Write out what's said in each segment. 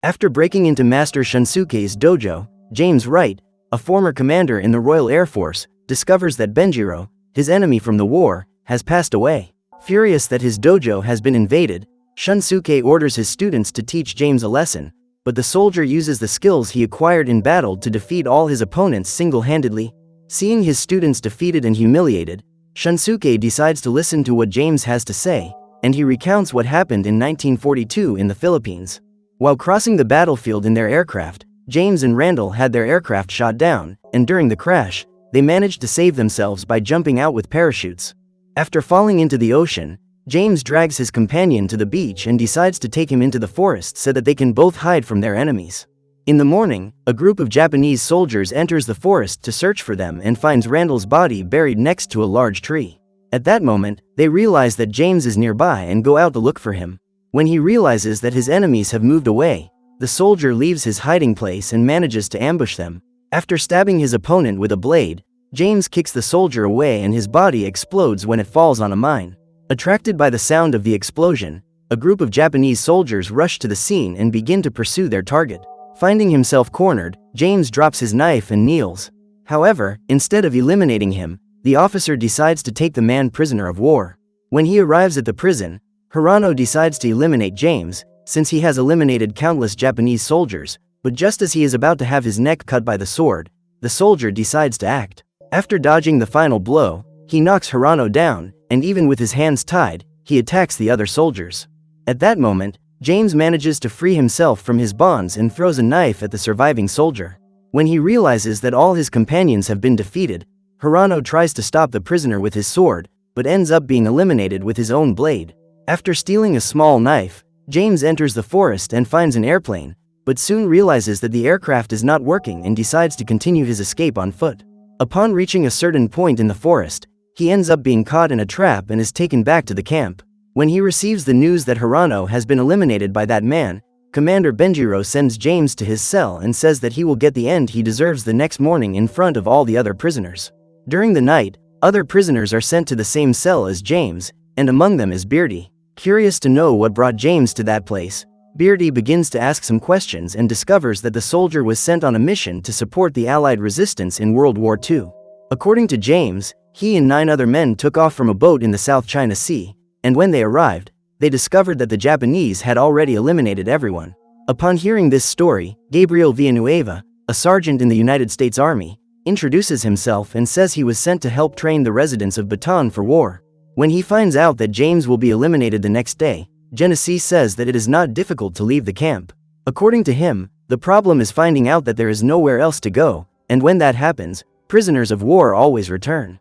After breaking into Master Shunsuke's dojo, James Wright, a former commander in the Royal Air Force, discovers that Benjiro, his enemy from the war, has passed away. Furious that his dojo has been invaded, Shunsuke orders his students to teach James a lesson, but the soldier uses the skills he acquired in battle to defeat all his opponents single-handedly. Seeing his students defeated and humiliated, Shunsuke decides to listen to what James has to say, and he recounts what happened in 1942 in the Philippines. While crossing the battlefield in their aircraft, James and Randall had their aircraft shot down, and during the crash, they managed to save themselves by jumping out with parachutes. After falling into the ocean, James drags his companion to the beach and decides to take him into the forest so that they can both hide from their enemies. In the morning, a group of Japanese soldiers enters the forest to search for them and finds Randall's body buried next to a large tree. At that moment, they realize that James is nearby and go out to look for him. When he realizes that his enemies have moved away, the soldier leaves his hiding place and manages to ambush them. After stabbing his opponent with a blade, James kicks the soldier away and his body explodes when it falls on a mine. Attracted by the sound of the explosion, a group of Japanese soldiers rush to the scene and begin to pursue their target. Finding himself cornered, James drops his knife and kneels. However, instead of eliminating him, the officer decides to take the man prisoner of war. When he arrives at the prison, Hirano decides to eliminate James, since he has eliminated countless Japanese soldiers, but just as he is about to have his neck cut by the sword, the soldier decides to act. After dodging the final blow, he knocks Hirano down, and even with his hands tied, he attacks the other soldiers. At that moment, James manages to free himself from his bonds and throws a knife at the surviving soldier. When he realizes that all his companions have been defeated, Hirano tries to stop the prisoner with his sword, but ends up being eliminated with his own blade. After stealing a small knife, James enters the forest and finds an airplane, but soon realizes that the aircraft is not working and decides to continue his escape on foot. Upon reaching a certain point in the forest, he ends up being caught in a trap and is taken back to the camp. When he receives the news that Hirano has been eliminated by that man, Commander Benjiro sends James to his cell and says that he will get the end he deserves the next morning in front of all the other prisoners. During the night, other prisoners are sent to the same cell as James, and among them is Beardy. Curious to know what brought James to that place, Beardy begins to ask some questions and discovers that the soldier was sent on a mission to support the Allied resistance in World War II. According to James, he and 9 other men took off from a boat in the South China Sea, and when they arrived, they discovered that the Japanese had already eliminated everyone. Upon hearing this story, Gabriel Villanueva, a sergeant in the United States Army, introduces himself and says he was sent to help train the residents of Bataan for war. When he finds out that James will be eliminated the next day, Genesee says that it is not difficult to leave the camp. According to him, the problem is finding out that there is nowhere else to go, and when that happens, prisoners of war always return.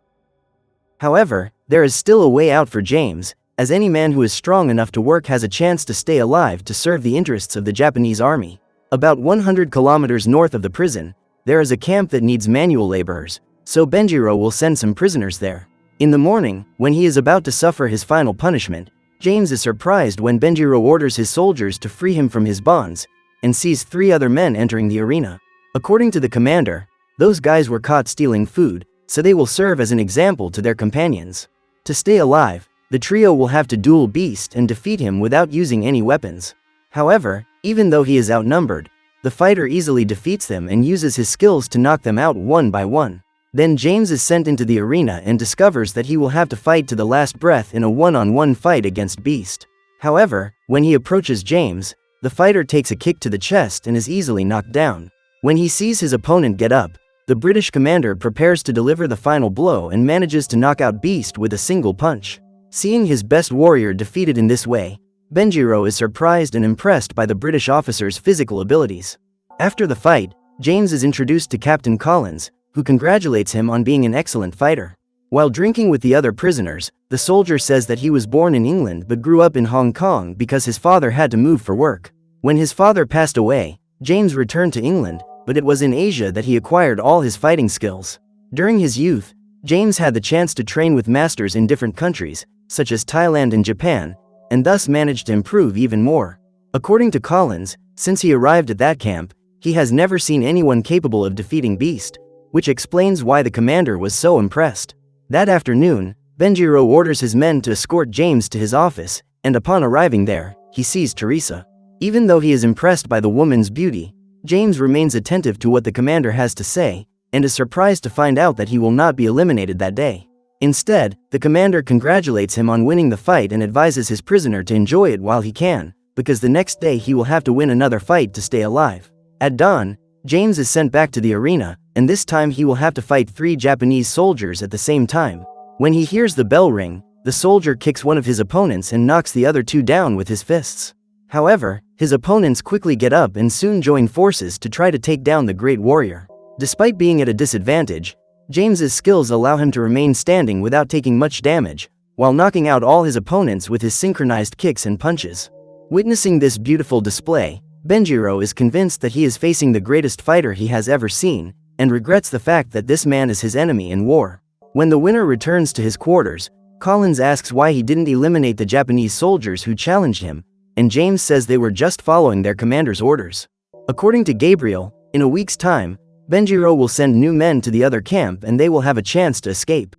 However, there is still a way out for James, as any man who is strong enough to work has a chance to stay alive to serve the interests of the Japanese army. About 100 kilometers north of the prison, there is a camp that needs manual laborers, so Benjiro will send some prisoners there. In the morning, when he is about to suffer his final punishment, James is surprised when Benjiro orders his soldiers to free him from his bonds, and sees 3 other men entering the arena. According to the commander, those guys were caught stealing food, so they will serve as an example to their companions. To stay alive, the trio will have to duel Beast and defeat him without using any weapons. However, even though he is outnumbered, the fighter easily defeats them and uses his skills to knock them out one by one. Then James is sent into the arena and discovers that he will have to fight to the last breath in a one-on-one fight against Beast. However, when he approaches James, the fighter takes a kick to the chest and is easily knocked down. When he sees his opponent get up, the British commander prepares to deliver the final blow and manages to knock out Beast with a single punch. Seeing his best warrior defeated in this way, Benjiro is surprised and impressed by the British officer's physical abilities. After the fight, James is introduced to Captain Collins, who congratulates him on being an excellent fighter. While drinking with the other prisoners, the soldier says that he was born in England but grew up in Hong Kong because his father had to move for work. When his father passed away, James returned to England, but it was in Asia that he acquired all his fighting skills. During his youth, James had the chance to train with masters in different countries, such as Thailand and Japan, and thus managed to improve even more. According to Collins, since he arrived at that camp, he has never seen anyone capable of defeating Beast, which explains why the commander was so impressed. That afternoon, Benjiro orders his men to escort James to his office, and upon arriving there, he sees Teresa. Even though he is impressed by the woman's beauty, James remains attentive to what the commander has to say, and is surprised to find out that he will not be eliminated that day. Instead, the commander congratulates him on winning the fight and advises his prisoner to enjoy it while he can, because the next day he will have to win another fight to stay alive. At dawn, James is sent back to the arena, and this time he will have to fight 3 Japanese soldiers at the same time. When he hears the bell ring, the soldier kicks one of his opponents and knocks the other 2 down with his fists. However, his opponents quickly get up and soon join forces to try to take down the great warrior. Despite being at a disadvantage, James's skills allow him to remain standing without taking much damage, while knocking out all his opponents with his synchronized kicks and punches. Witnessing this beautiful display, Benjiro is convinced that he is facing the greatest fighter he has ever seen, and regrets the fact that this man is his enemy in war. When the winner returns to his quarters, Collins asks why he didn't eliminate the Japanese soldiers who challenged him, and James says they were just following their commander's orders. According to Gabriel, in a week's time, Benjiro will send new men to the other camp and they will have a chance to escape.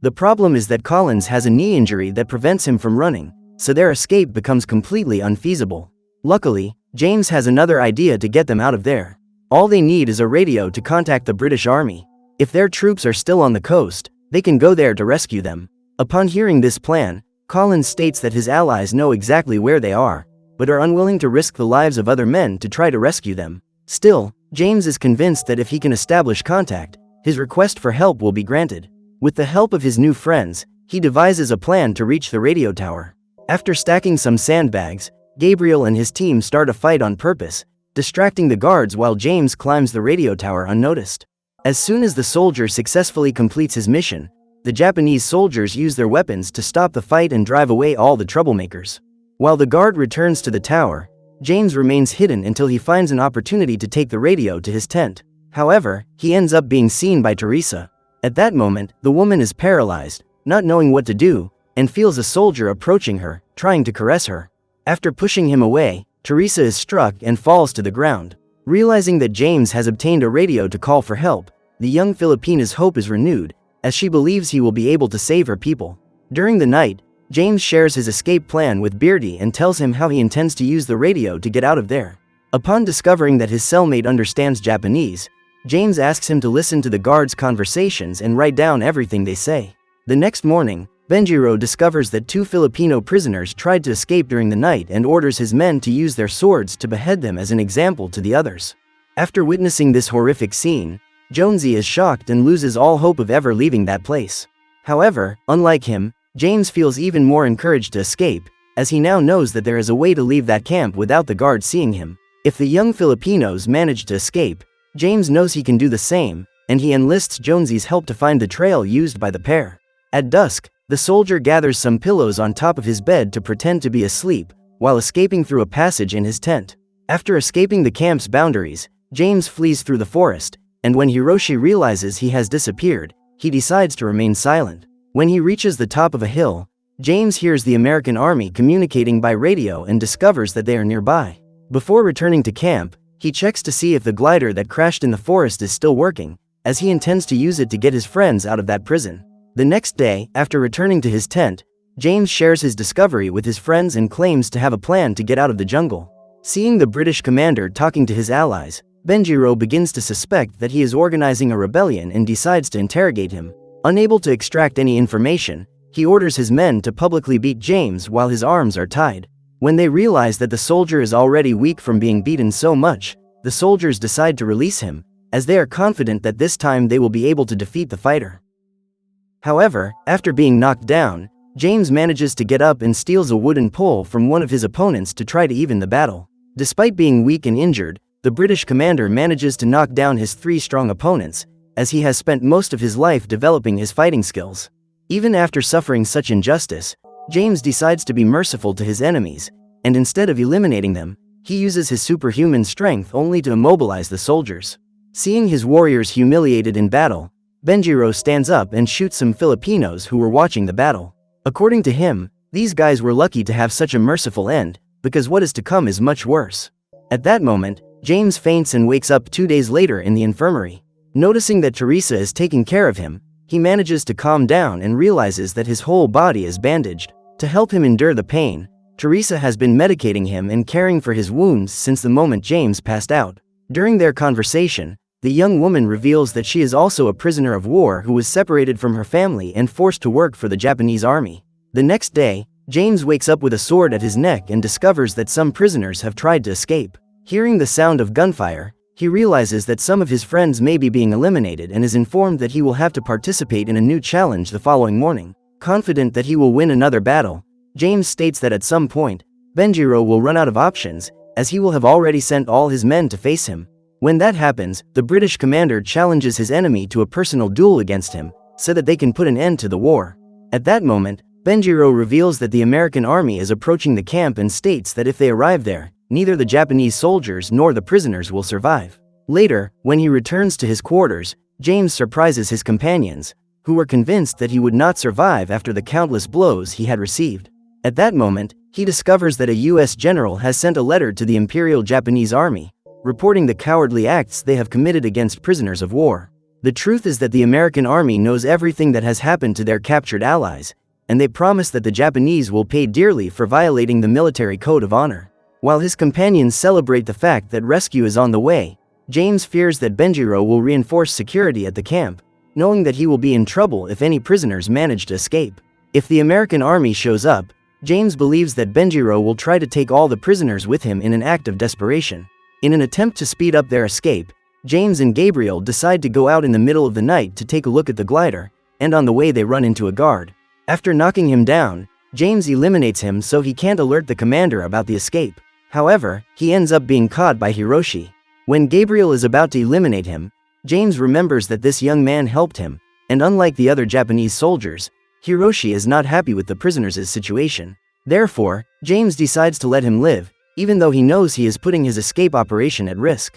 The problem is that Collins has a knee injury that prevents him from running, so their escape becomes completely unfeasible. Luckily, James has another idea to get them out of there. All they need is a radio to contact the British Army. If their troops are still on the coast, they can go there to rescue them. Upon hearing this plan, Collins states that his allies know exactly where they are, but are unwilling to risk the lives of other men to try to rescue them. Still, James is convinced that if he can establish contact, his request for help will be granted. With the help of his new friends, he devises a plan to reach the radio tower. After stacking some sandbags, Gabriel and his team start a fight on purpose, distracting the guards while James climbs the radio tower unnoticed. As soon as the soldier successfully completes his mission, the Japanese soldiers use their weapons to stop the fight and drive away all the troublemakers. While the guard returns to the tower, James remains hidden until he finds an opportunity to take the radio to his tent. However, he ends up being seen by Teresa. At that moment, the woman is paralyzed, not knowing what to do, and feels a soldier approaching her, trying to caress her. After pushing him away, Teresa is struck and falls to the ground. Realizing that James has obtained a radio to call for help, the young Filipina's hope is renewed, as she believes he will be able to save her people. During the night, James shares his escape plan with Beardy and tells him how he intends to use the radio to get out of there. Upon discovering that his cellmate understands Japanese, James asks him to listen to the guards' conversations and write down everything they say. The next morning, Benjiro discovers that 2 Filipino prisoners tried to escape during the night and orders his men to use their swords to behead them as an example to the others. After witnessing this horrific scene, Jonesy is shocked and loses all hope of ever leaving that place. However, unlike him, James feels even more encouraged to escape, as he now knows that there is a way to leave that camp without the guards seeing him. If the young Filipinos manage to escape, James knows he can do the same, and he enlists Jonesy's help to find the trail used by the pair. At dusk, the soldier gathers some pillows on top of his bed to pretend to be asleep, while escaping through a passage in his tent. After escaping the camp's boundaries, James flees through the forest, and when Hiroshi realizes he has disappeared, he decides to remain silent. When he reaches the top of a hill, James hears the American army communicating by radio and discovers that they are nearby. Before returning to camp, he checks to see if the glider that crashed in the forest is still working, as he intends to use it to get his friends out of that prison. The next day, after returning to his tent, James shares his discovery with his friends and claims to have a plan to get out of the jungle. Seeing the British commander talking to his allies, Benjiro begins to suspect that he is organizing a rebellion and decides to interrogate him. Unable to extract any information, he orders his men to publicly beat James while his arms are tied. When they realize that the soldier is already weak from being beaten so much, the soldiers decide to release him, as they are confident that this time they will be able to defeat the fighter. However, after being knocked down, James manages to get up and steals a wooden pole from one of his opponents to try to even the battle. Despite being weak and injured, the British commander manages to knock down his 3 strong opponents, as he has spent most of his life developing his fighting skills. Even after suffering such injustice, James decides to be merciful to his enemies, and instead of eliminating them, he uses his superhuman strength only to immobilize the soldiers. Seeing his warriors humiliated in battle, Benjiro stands up and shoots some Filipinos who were watching the battle. According to him, these guys were lucky to have such a merciful end, because what is to come is much worse. At that moment, James faints and wakes up 2 days later in the infirmary. Noticing that Teresa is taking care of him, he manages to calm down and realizes that his whole body is bandaged. To help him endure the pain, Teresa has been medicating him and caring for his wounds since the moment James passed out. During their conversation, the young woman reveals that she is also a prisoner of war who was separated from her family and forced to work for the Japanese army. The next day, James wakes up with a sword at his neck and discovers that some prisoners have tried to escape. Hearing the sound of gunfire, he realizes that some of his friends may be being eliminated and is informed that he will have to participate in a new challenge the following morning. Confident that he will win another battle, James states that at some point, Benjiro will run out of options, as he will have already sent all his men to face him. When that happens, the British commander challenges his enemy to a personal duel against him, so that they can put an end to the war. At that moment, Benjiro reveals that the American army is approaching the camp and states that if they arrive there, neither the Japanese soldiers nor the prisoners will survive. Later, when he returns to his quarters, James surprises his companions, who were convinced that he would not survive after the countless blows he had received. At that moment, he discovers that a US general has sent a letter to the Imperial Japanese Army, reporting the cowardly acts they have committed against prisoners of war. The truth is that the American army knows everything that has happened to their captured allies, and they promise that the Japanese will pay dearly for violating the military code of honor. While his companions celebrate the fact that rescue is on the way, James fears that Benjiro will reinforce security at the camp, knowing that he will be in trouble if any prisoners manage to escape. If the American army shows up, James believes that Benjiro will try to take all the prisoners with him in an act of desperation. In an attempt to speed up their escape, James and Gabriel decide to go out in the middle of the night to take a look at the glider, and on the way they run into a guard. After knocking him down, James eliminates him so he can't alert the commander about the escape. However, he ends up being caught by Hiroshi. When Gabriel is about to eliminate him, James remembers that this young man helped him, and unlike the other Japanese soldiers, Hiroshi is not happy with the prisoners' situation. Therefore, James decides to let him live, even though he knows he is putting his escape operation at risk.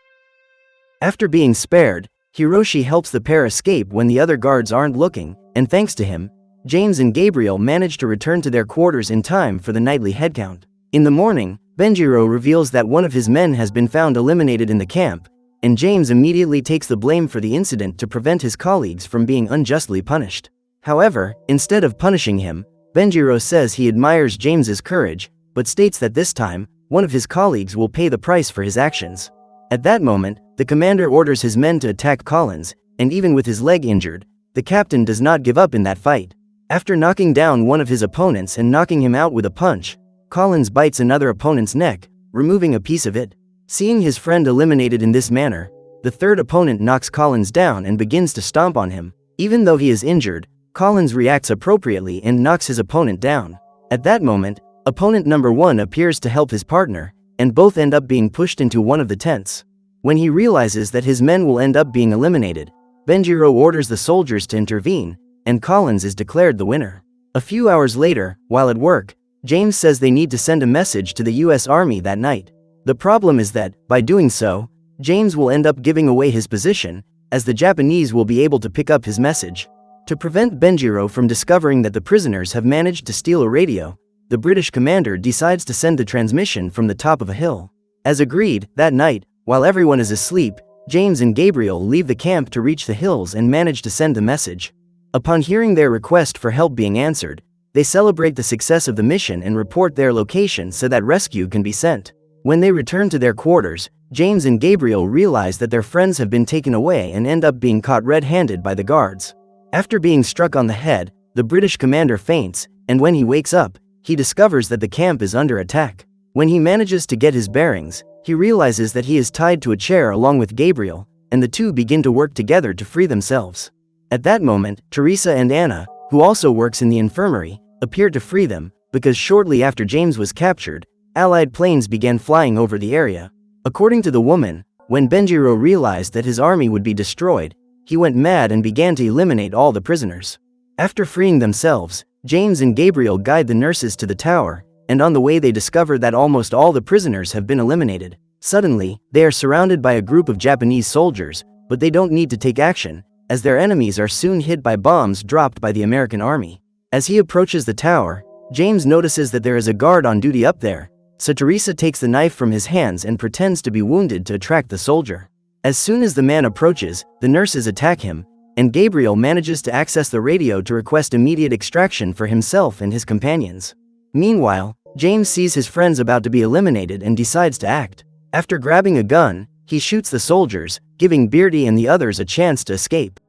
After being spared, Hiroshi helps the pair escape when the other guards aren't looking, and thanks to him, James and Gabriel manage to return to their quarters in time for the nightly headcount. In the morning, Benjiro reveals that one of his men has been found eliminated in the camp, and James immediately takes the blame for the incident to prevent his colleagues from being unjustly punished. However, instead of punishing him, Benjiro says he admires James's courage, but states that this time, one of his colleagues will pay the price for his actions. At that moment, the commander orders his men to attack Collins, and even with his leg injured, the captain does not give up in that fight. After knocking down one of his opponents and knocking him out with a punch, Collins bites another opponent's neck, removing a piece of it. Seeing his friend eliminated in this manner, the third opponent knocks Collins down and begins to stomp on him. Even though he is injured, Collins reacts appropriately and knocks his opponent down. At that moment, opponent number 1 appears to help his partner, and both end up being pushed into one of the tents. When he realizes that his men will end up being eliminated, Benjiro orders the soldiers to intervene, and Collins is declared the winner. A few hours later, while at work, James says they need to send a message to the US Army that night. The problem is that, by doing so, James will end up giving away his position, as the Japanese will be able to pick up his message. To prevent Benjiro from discovering that the prisoners have managed to steal a radio, the British commander decides to send the transmission from the top of a hill. As agreed, that night, while everyone is asleep, James and Gabriel leave the camp to reach the hills and manage to send the message. Upon hearing their request for help being answered, they celebrate the success of the mission and report their location so that rescue can be sent. When they return to their quarters, James and Gabriel realize that their friends have been taken away and end up being caught red-handed by the guards. After being struck on the head, the British commander faints, and when he wakes up, he discovers that the camp is under attack. When he manages to get his bearings, he realizes that he is tied to a chair along with Gabriel, and the two begin to work together to free themselves. At that moment, Teresa and Anna, who also works in the infirmary, appear to free them, because shortly after James was captured, Allied planes began flying over the area. According to the woman, when Benjiro realized that his army would be destroyed, he went mad and began to eliminate all the prisoners. After freeing themselves, James and Gabriel guide the nurses to the tower, and on the way they discover that almost all the prisoners have been eliminated. Suddenly, they are surrounded by a group of Japanese soldiers, but they don't need to take action, as their enemies are soon hit by bombs dropped by the American army. As he approaches the tower, James notices that there is a guard on duty up there, so Teresa takes the knife from his hands and pretends to be wounded to attract the soldier. As soon as the man approaches, the nurses attack him, and Gabriel manages to access the radio to request immediate extraction for himself and his companions. Meanwhile, James sees his friends about to be eliminated and decides to act. After grabbing a gun, he shoots the soldiers, giving Beardy and the others a chance to escape.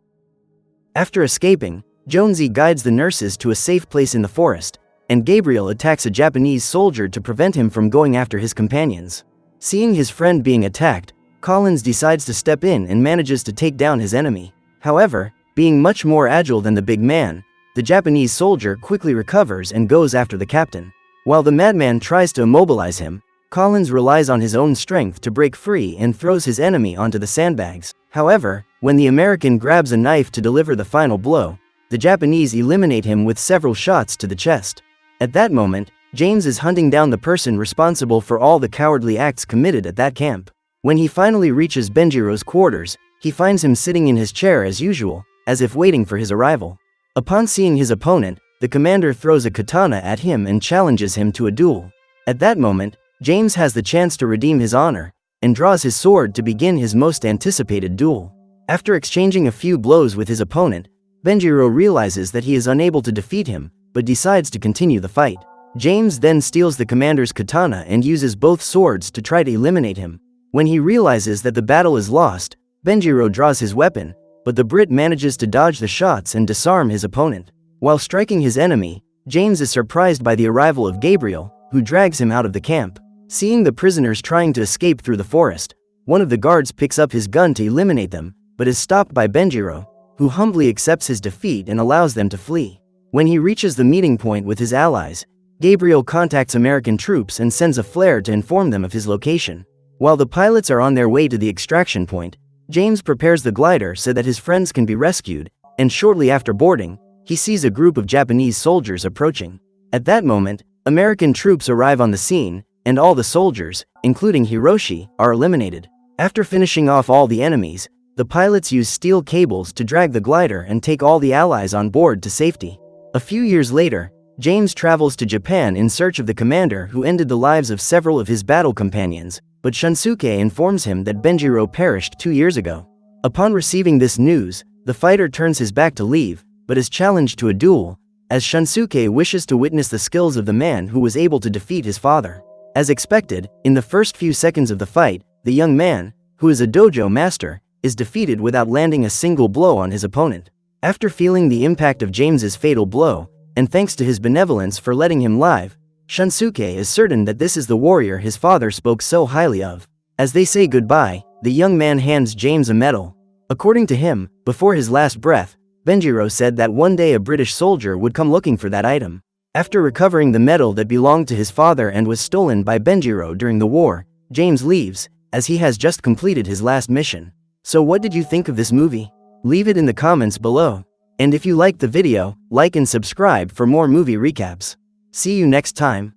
After escaping, Jonesy guides the nurses to a safe place in the forest, and Gabriel attacks a Japanese soldier to prevent him from going after his companions. Seeing his friend being attacked, Collins decides to step in and manages to take down his enemy. However, being much more agile than the big man, the Japanese soldier quickly recovers and goes after the captain. While the madman tries to immobilize him, Collins relies on his own strength to break free and throws his enemy onto the sandbags. However, when the American grabs a knife to deliver the final blow, the Japanese eliminate him with several shots to the chest. At that moment, James is hunting down the person responsible for all the cowardly acts committed at that camp. When he finally reaches Benjiro's quarters, he finds him sitting in his chair as usual, as if waiting for his arrival. Upon seeing his opponent, the commander throws a katana at him and challenges him to a duel. At that moment, James has the chance to redeem his honor, and draws his sword to begin his most anticipated duel. After exchanging a few blows with his opponent, Benjiro realizes that he is unable to defeat him, but decides to continue the fight. James then steals the commander's katana and uses both swords to try to eliminate him. When he realizes that the battle is lost, Benjiro draws his weapon, but the Brit manages to dodge the shots and disarm his opponent. While striking his enemy, James is surprised by the arrival of Gabriel, who drags him out of the camp. Seeing the prisoners trying to escape through the forest, one of the guards picks up his gun to eliminate them, but is stopped by Benjiro, who humbly accepts his defeat and allows them to flee. When he reaches the meeting point with his allies, Gabriel contacts American troops and sends a flare to inform them of his location. While the pilots are on their way to the extraction point, James prepares the glider so that his friends can be rescued, and shortly after boarding, he sees a group of Japanese soldiers approaching. At that moment, American troops arrive on the scene, and all the soldiers, including Hiroshi, are eliminated. After finishing off all the enemies, the pilots use steel cables to drag the glider and take all the allies on board to safety. A few years later, James travels to Japan in search of the commander who ended the lives of several of his battle companions, but Shunsuke informs him that Benjiro perished 2 years ago. Upon receiving this news, the fighter turns his back to leave, but is challenged to a duel, as Shunsuke wishes to witness the skills of the man who was able to defeat his father. As expected, in the first few seconds of the fight, the young man, who is a dojo master, is defeated without landing a single blow on his opponent. After feeling the impact of James's fatal blow, and thanks to his benevolence for letting him live, Shunsuke is certain that this is the warrior his father spoke so highly of. As they say goodbye, the young man hands James a medal. According to him, before his last breath, Benjiro said that one day a British soldier would come looking for that item. After recovering the medal that belonged to his father and was stolen by Benjiro during the war, James leaves, as he has just completed his last mission. So what did you think of this movie? Leave it in the comments below. And if you liked the video, like and subscribe for more movie recaps. See you next time.